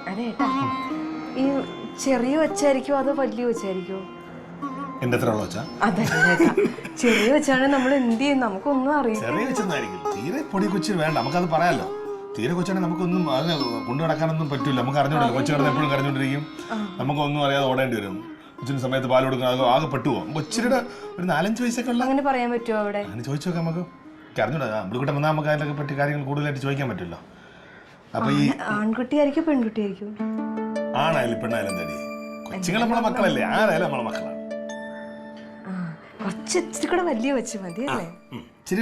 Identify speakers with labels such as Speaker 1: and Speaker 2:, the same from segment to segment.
Speaker 1: അതെ ഏട്ടാ, ഈ ചെറിയ വെച്ചായിരിക്കോ അതോ വലിയ വെച്ചായിരിക്കോ?
Speaker 2: എന്റെ എത്ര വെച്ചാ
Speaker 1: അതല്ല ചെറിയ വെച്ചാണെങ്കിൽ നമ്മൾ എന്ത് ചെയ്യും? നമുക്കൊന്നും അറിയില്ല.
Speaker 2: ചെറിയ വെച്ചെന്നായിരിക്കും. തീരെ പൊടി കൊച്ചു വേണ്ട, നമുക്കത് പറയാലോ. തീരെ കൊച്ചാണെങ്കിൽ നമുക്കൊന്നും അത് കൊണ്ടു നടക്കാനൊന്നും പറ്റില്ല. നമുക്ക് അറിഞ്ഞോണ്ടല്ലോ, കൊച്ചു കിടന്ന് എപ്പോഴും കരഞ്ഞോണ്ടിരിക്കും. നമുക്കൊന്നും അറിയാതെ ഓടേണ്ടി വരും. കൊച്ചിന് സമയത്ത് പാൽ കൊടുക്കണം, അത് ആകെ പെട്ടുപോകും. കൊച്ചിയുടെ ഒരു 4-5 വയസ്സൊക്കെ ഉള്ള
Speaker 1: അങ്ങനെ പറയാൻ പറ്റുമോ അവിടെ?
Speaker 2: അങ്ങനെ ചോദിച്ചു നോക്കാം. നമുക്ക് അറിഞ്ഞൂടാ, അമ്പിളിക്കുട്ടൻ വന്നാൽ നമുക്ക് അതിനൊക്കെ പറ്റി കാര്യങ്ങൾ കൂടുതലായിട്ട് ചോദിക്കാൻ പറ്റില്ലോ. അപ്പൊ ഈ
Speaker 1: ആൺകുട്ടിയായിരിക്കും പെൺകുട്ടിയായിരിക്കും?
Speaker 2: ആണായാലും പെണ്ണായാലും തടി കൊച്ചുങ്ങൾ നമ്മളെ മക്കളല്ലേ, ആരായാലും നമ്മളെ മക്കളാണ്.
Speaker 1: ഇച്ചിരി കൂടെ വലിയ വെച്ച് മതി അല്ലേ?
Speaker 2: ഇത്തിരി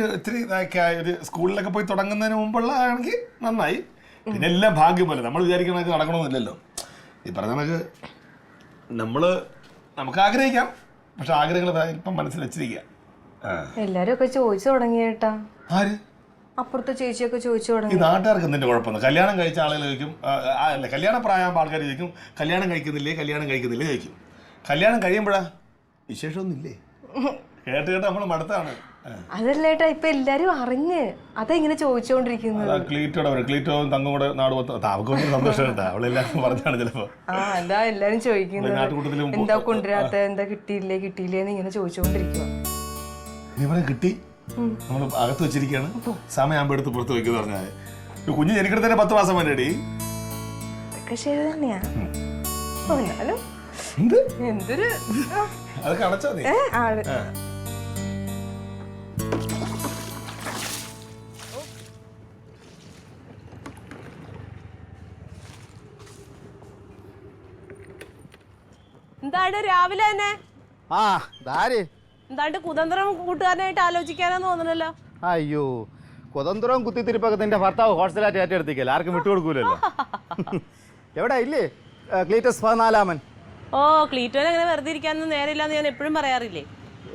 Speaker 2: ഒരു സ്കൂളിലൊക്കെ പോയി തുടങ്ങുന്നതിന് മുമ്പുള്ള ആണെങ്കിൽ നന്നായി. പിന്നെ എല്ലാം ഭാഗ്യം പോലെ, നമ്മൾ വിചാരിക്കണത് നടക്കണമെന്നില്ലല്ലോ. ഈ പറഞ്ഞ കണക്ക് നമുക്ക് ആഗ്രഹിക്കാം, പക്ഷെ ആഗ്രഹങ്ങൾ ഇപ്പം മനസ്സിൽ വെച്ചിരിക്കുക.
Speaker 1: എല്ലാരും ഒക്കെ ചോദിച്ചു തുടങ്ങിയേട്ടാ.
Speaker 2: ആര്?
Speaker 1: അപ്പുറത്തെ ചേച്ചിയൊക്കെ ചോദിച്ചു തുടങ്ങി.
Speaker 2: ഈ നാട്ടുകാർക്ക് എന്തിന്റെ കുഴപ്പമൊന്നും. കല്യാണം കഴിച്ച ആളുകൾ ചോദിക്കും, അല്ല കല്യാണം പ്രായമാകുമ്പോൾ ആൾക്കാർ ചോദിക്കും കല്യാണം കഴിക്കുന്നില്ലേ ചോദിക്കും. കല്യാണം കഴിയുമ്പോഴാ വിശേഷമൊന്നുമില്ലേ? കേട്ട് നമ്മൾ മടുത്താണ്.
Speaker 1: അതല്ലേട്ടാ, ഇപ്പൊ എല്ലാരും അറിഞ്ഞ് അതാ ഇങ്ങനെ ചോദിച്ചോണ്ടിരിക്കുന്നത്.
Speaker 2: ക്ലീറ്റോവും തങ്കും കൂടെ നാട് അവർക്ക് സന്തോഷം കേട്ടാ. അവളെല്ലാരും പറഞ്ഞാണ് ചിലപ്പോ.
Speaker 1: എന്താ എല്ലാരും ചോദിക്കുന്നത്, എന്താ കൊണ്ടുവരാത്ത, എന്താ കിട്ടിയില്ലേന്ന് ഇങ്ങനെ ചോദിച്ചോണ്ടിരിക്കുക.
Speaker 2: കിട്ടി, നമ്മൾ അകത്ത് വെച്ചിരിക്കുകയാണ്. സമയമാകുമ്പോ എടുത്ത് പുറത്ത് വയ്ക്കുന്ന പറഞ്ഞാൽ കുഞ്ഞ് ജനിക്കിട്ട് തന്നെ 10 മാസം വേണ്ടേടി.
Speaker 1: അതൊക്കെ ശരി തന്നെയാ. എന്തൊരു
Speaker 2: അതൊക്കെ അടച്ചാ നീ.
Speaker 3: എന്താണ് രാവിലെ തന്നെ? എന്താണ്ട് കുതന്ത്രം കൂട്ടുകാരനായിട്ട് ആലോചിക്കാനാന്ന് തോന്നണല്ലോ.
Speaker 4: അയ്യോ, കുതന്ത്രവും കുത്തിത്തിരിപ്പൊക്കെ നിന്റെ ഭർത്താവ് ഹോസ്റ്റലായിട്ട് ഏറ്റെടുത്തിക്കല്ലേ, ആർക്കും വിട്ടുകൊടുക്കൂലല്ലോ. എവിടെ ഇല്ലേ ക്ലീറ്റസ് 14-ാമൻ?
Speaker 3: ഓ, ക്ലീറ്റോന് അങ്ങനെ വെറുതെ ഇരിക്കാനൊന്നും നേരമില്ലാന്ന് ഞാൻ എപ്പോഴും പറയാറില്ലേ.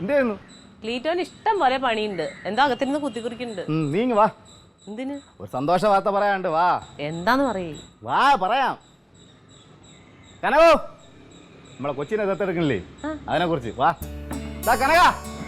Speaker 4: എന്തായിരുന്നു?
Speaker 3: ക്ലീറ്റോന് ഇഷ്ടം പോലെ പണിയുണ്ട്. എന്താ അകത്തിരുന്ന് കുത്തിക്കുറിക്കുന്നുണ്ട്.
Speaker 4: നീങ്ങ് വാ.
Speaker 3: എന്തിന്?
Speaker 4: ഒരു സന്തോഷ വാർത്ത പറയാണ്ട് വാ.
Speaker 3: എന്താന്ന് പറയേ?
Speaker 4: വാ പറയാം. കനകോ, നമ്മളെ കൊച്ചിനെ ദത്തെടുക്കണില്ലേ, അതിനെ കുറിച്ച് വാ. കനക